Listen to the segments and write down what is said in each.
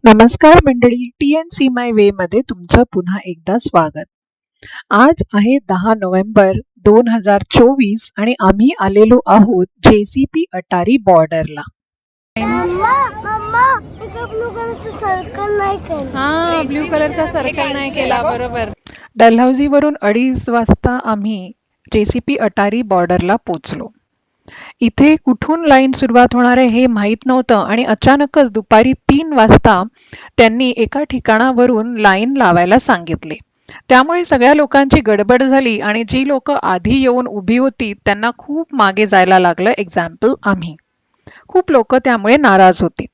नमस्कार मंडळी, TNC my way मध्ये तुमचं पुन्हा एकदा स्वागत. आज आहे 10 नोव्हेंबर 2024 आणि आम्ही आलेलो आहोत JCP अटारी बॉर्डरला. ब्ल्यू कलरचा सर्कल नाही केला. बरोबर. डलहौसी वरून 2:30 वाजता आम्ही JCP अटारी बॉर्डरला पोचलो. इथे कुठून लाईन सुरुवात होणार आहे हे माहीत नव्हतं आणि अचानकच दुपारी 3 वाजता त्यांनी एका ठिकाणावरून लाईन लावायला सांगितले. त्यामुळे सगळ्या लोकांची गडबड झाली आणि जी लोक आधी येऊन उभी होती त्यांना खूप मागे जायला लागलं. एक्झाम्पल आम्ही. खूप लोक त्यामुळे नाराज होती.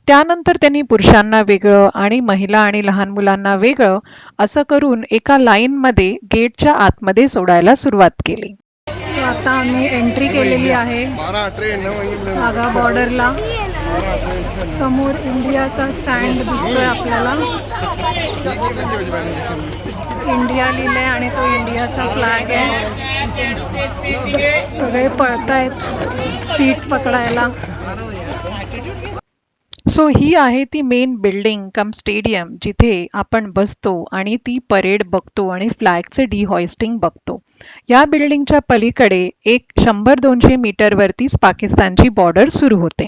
त्यानंतर त्यांनी पुरुषांना वेगळं आणि महिला आणि लहान मुलांना वेगळं असं करून एका लाईनमध्ये गेटच्या आतमध्ये सोडायला सुरुवात केली. सो आता आम्ही एंट्री केलेली आहे वाघा बॉर्डरला. समोर इंडियाचा स्टँड दिसतोय आपल्याला. इंडिया लिहिलंय आणि तो इंडियाचा फ्लॅग आहे. सगळे पळतायत सीट पकडायला. सो ही आहे ती मेन बिल्डिंग कम स्टेडियम जिथे आपण बसतो आणि ती परेड बघतो आणि फ्लॅगचे डिहॉइस्टिंग बघतो. या बिल्डिंगच्या पलीकडे एक 100-200 मीटरवरतीच पाकिस्तानची बॉर्डर सुरू होते.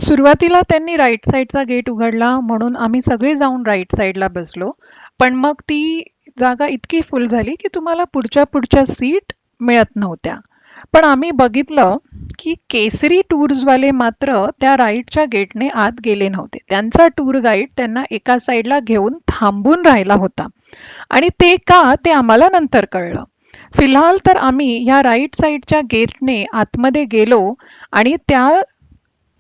सुरुवातीला त्यांनी राईट साईडचा गेट उघडला म्हणून आम्ही सगळे जाऊन राईट साईडला बसलो. पण मग ती जागा इतकी फुल झाली की तुम्हाला पुढच्या सीट मिळत नव्हत्या. पण आम्ही बघितलं की केसरी टूर्सवाले मात्र त्या राईटच्या गेटने आत गेले नव्हते. त्यांचा टूर गाईड त्यांना एका साईडला घेऊन थांबून राहिला होता आणि ते का ते आम्हाला नंतर कळलं. फिलहाल तर आम्ही ह्या राईट साईडच्या गेटने आतमध्ये गेलो आणि त्या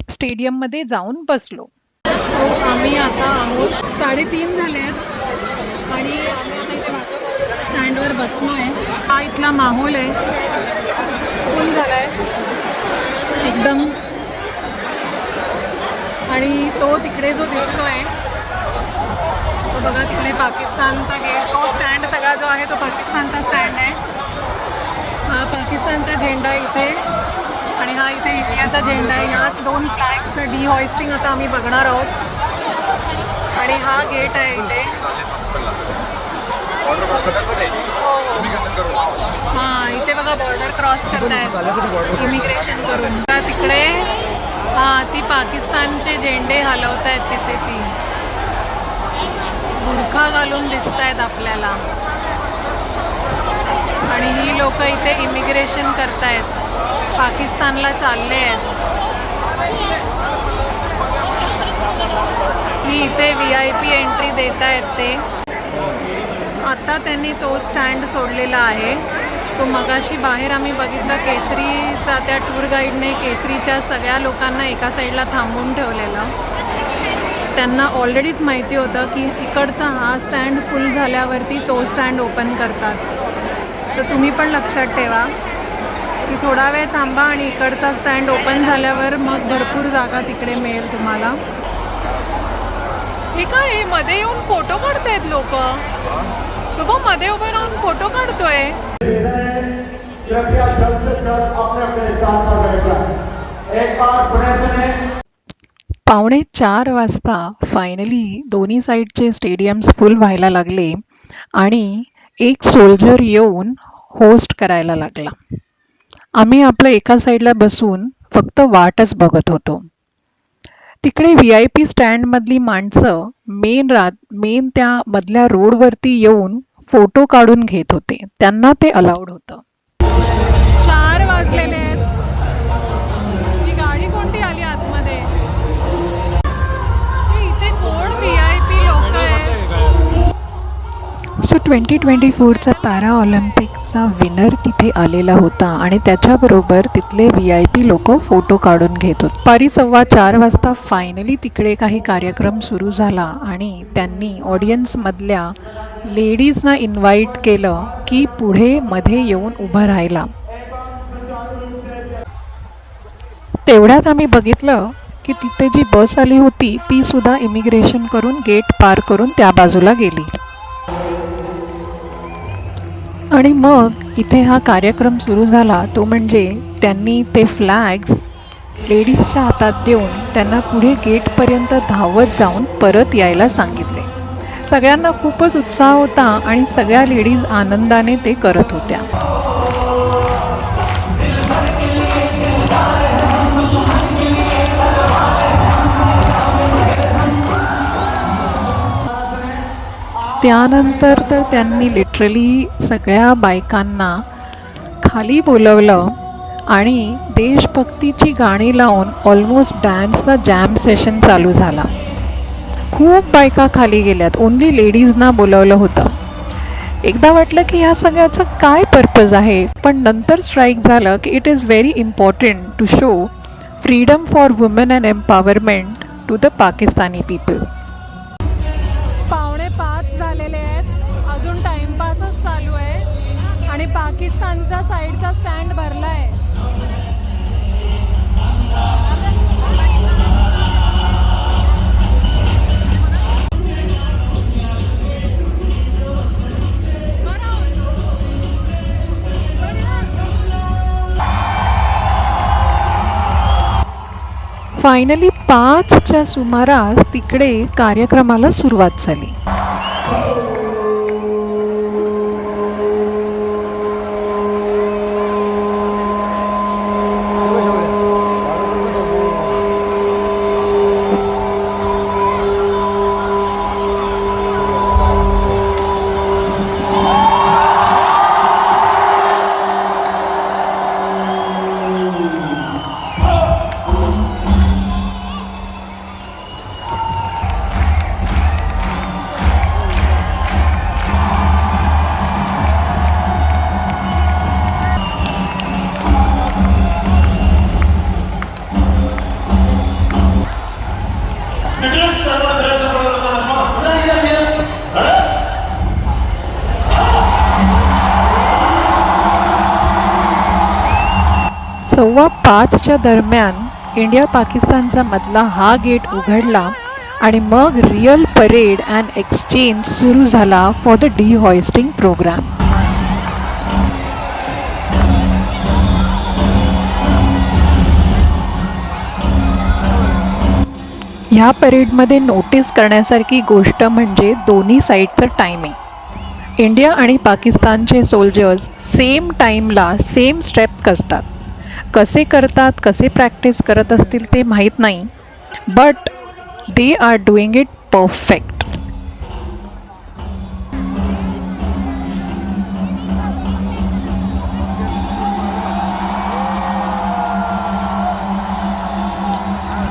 स्टेडियममध्ये जाऊन बसलो. सो आम्ही आता आहोत 3:30 झाले आणि आम्ही आता इथे वाघा स्टँडवर बसलो आहे. हा इथला माहोल आहे. फुल झालाय एकदम. आणि तो तिकडे जो दिसतोय तो बघा तिकडे पाकिस्तानचा गेट. तो स्टँड सगळा जो आहे तो पाकिस्तानचा स्टँड आहे. हा पाकिस्तानचा झेंडा इथे आणि हा इथे इंडियाचा झेंडा आहे. याच 2 फ्लॅग्स डिहॉइस्टिंग आता आम्ही बघणार आहोत. आणि हा गेट आहे इथे. हां इथे बघा बॉर्डर क्रॉस करतायत इमिग्रेशन करून. तिकडे हां ती पाकिस्तानचे झेंडे हलवत आहेत तिथे. ती बुरखा घालून दिसत आहेत आपल्याला आणि ही लोक इथे इमिग्रेशन करतायत. पाकिस्तानला चालले आहेत. ही इथे VIP एंट्री देत आहेत ते. आता त्यांनी तो स्टँड सोडलेला आहे. सो मगाशी बाहेर आम्ही बघितलं केसरीचा त्या टूर गाईडने केसरीच्या सगळ्या लोकांना एका साईडला थांबवून ठेवलेलं. त्यांना ऑलरेडीच माहिती होतं की इकडचा हा स्टँड फुल झाल्यावरती तो स्टँड ओपन करतात. तर तुम्ही पण लक्षात ठेवा की थोडा वेळ थांबा आणि इकडचा स्टँड ओपन झाल्यावर मग भरपूर जागा तिकडे मिळेल तुम्हाला. हे काय हे मध्ये येऊन फोटो काढतायत लोक. तो बघ मध्ये उभे राहून फोटो काढतोय. 3:45 वाजता फायनली दोन्ही साईडचे स्टेडियम्स फुल व्हायला लागले आणि एक सोल्जर येऊन होस्ट करायला लागला. आम्ही आपलं एका साईडला बसून फक्त वाटच बघत होतो. तिकडे VIP स्टँडमधली माणसं मेन त्या मधल्या रोडवरती येऊन फोटो काढून घेत होते. त्यांना ते अलाउड होतं. 4 वाजलेले आहेत. ही गाडी कोणती आली आतमध्ये? इथे कोण VIP लोक आहेत? सो 2024चा पॅरा ऑलिम्पिकचा विनर तिथे आलेला होता आणि त्याच्याबरोबर तिथले VIP लोक फोटो काढून घेत होते. 4:15 वाजता फायनली तिकडे काही कार्यक्रम सुरू झाला आणि त्यांनी ऑडियन्समधल्या लेडीजना इन्व्हाइट केलं की पुढे मध्ये येऊन उभं राहायला. तेवढ्यात आम्ही बघितलं की तिथे जी बस आली होती ती सुद्धा इमिग्रेशन करून गेट पार करून त्या बाजूला गेली. आणि मग इथे हा कार्यक्रम सुरू झाला. तो म्हणजे त्यांनी ते फ्लॅग्स लेडीजच्या हातात देऊन त्यांना पुढे गेटपर्यंत धावत जाऊन परत यायला सांगितले. सगळ्यांना खूपच उत्साह होता आणि सगळ्या लेडीज आनंदाने ते करत होत्या. त्यानंतर तर त्यांनी लिटरली सगळ्या बायकांना खाली बोलवलं आणि देशभक्तीची गाणी लावून ऑलमोस्ट डान्सचा जॅम सेशन चालू झाला. खूप बायका खाली गेल्यात, ओन्ली लेडीजना बोलवलं होतं. एकदा वाटलं की ह्या सगळ्याचं काय पर्पज आहे, पण नंतर स्ट्राईक झालं की it is very important to show freedom for women and empowerment to the Pakistani people. 4:45 झालेले आहेत, अजून टाइमपासच चालू आहे आणि पाकिस्तानचा साईडचा स्टँड भरला आहे. फायनली 5च्या सुमारास तिकडे कार्यक्रमाला सुरुवात झाली. सव्वा 5च्या दरम्यान इंडिया पाकिस्तानचा मधला हा गेट उघडला आणि मग रिअल परेड अँड एक्सचेंज सुरू झाला फॉर द डिहॉइस्टिंग प्रोग्राम. ह्या परेडमध्ये नोटीस करण्यासारखी गोष्ट म्हणजे दोन्ही साईडचं टायमिंग. इंडिया आणि पाकिस्तानचे सोल्जर्स सेम टाईमला सेम स्टेप करतात. कसे करतात, कसे प्रॅक्टिस करत असतील ते माहीत नाही, but they are doing it perfect.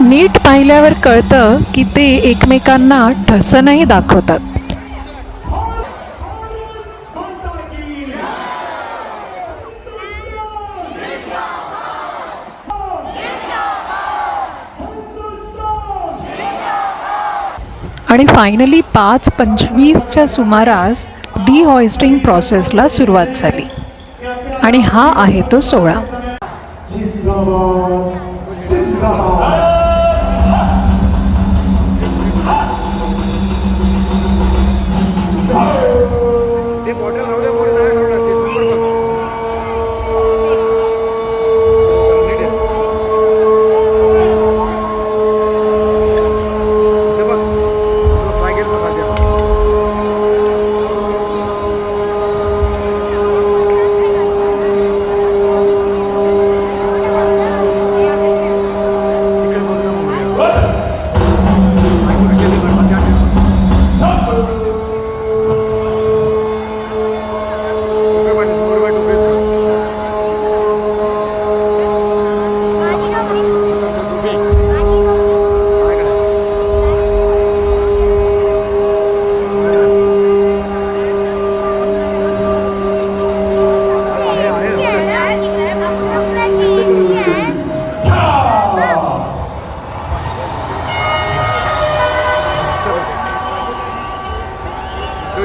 नीट पाहिल्यावर कळतं की ते एकमेकांना ठसनही दाखवतात. आणि फायनली 5:25च्या सुमारास डिहॉइस्टिंग प्रोसेसला सुरुवात झाली आणि हा आहे तो सोहळा.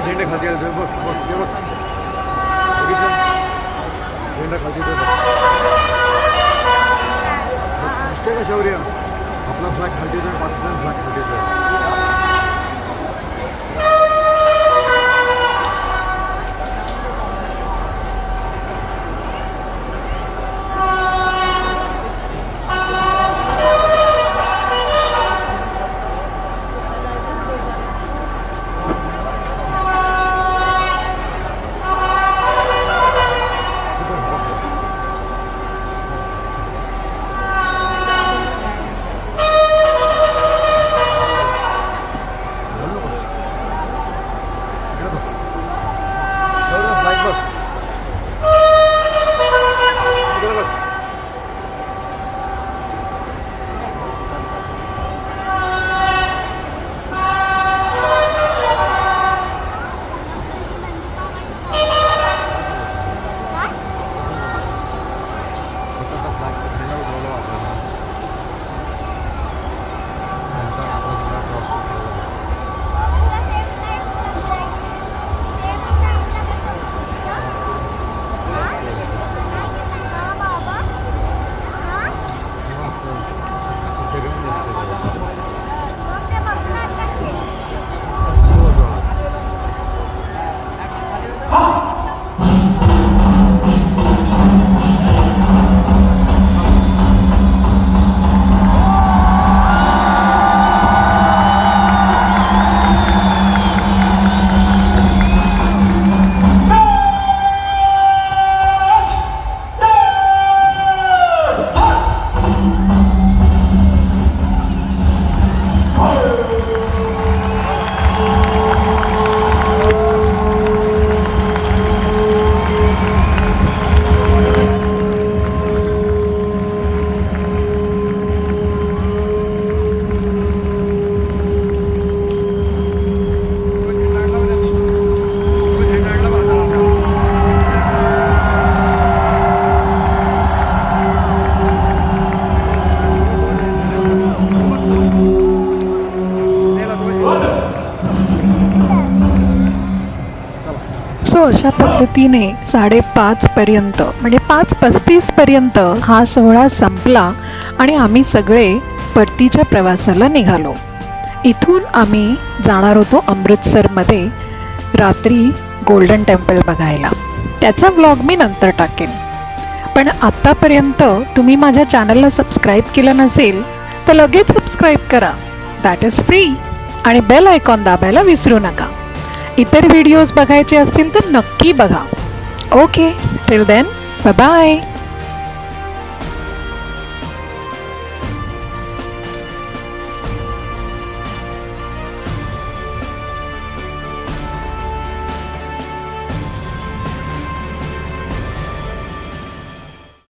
झेंडे खाली बघ बघ ते बघ बघितलं झेंडा खाली दिसते का शौर्य आपला फ्लॅग खाली येतोय पाकिस्तान फ्लॅग खाली येतोय. पद्धतीने 5:30 पर्यंत म्हणजे 5:35 पर्यंत हा सोहळा संपला आणि आम्ही सगळे परतीच्या प्रवासाला निघालो. इथून आम्ही जाणार होतो अमृतसरमध्ये रात्री गोल्डन टेम्पल बघायला. त्याचा व्लॉग मी नंतर टाकेन. पण आत्तापर्यंत तुम्ही माझ्या चॅनलला सबस्क्राईब केलं नसेल तर लगेच सबस्क्राईब करा. That is free. आणि बेल आयकॉन दाबायला विसरू नका. इतर व्हिडिओज बघायचे असतील तर नक्की बघा. Okay, till then, bye bye.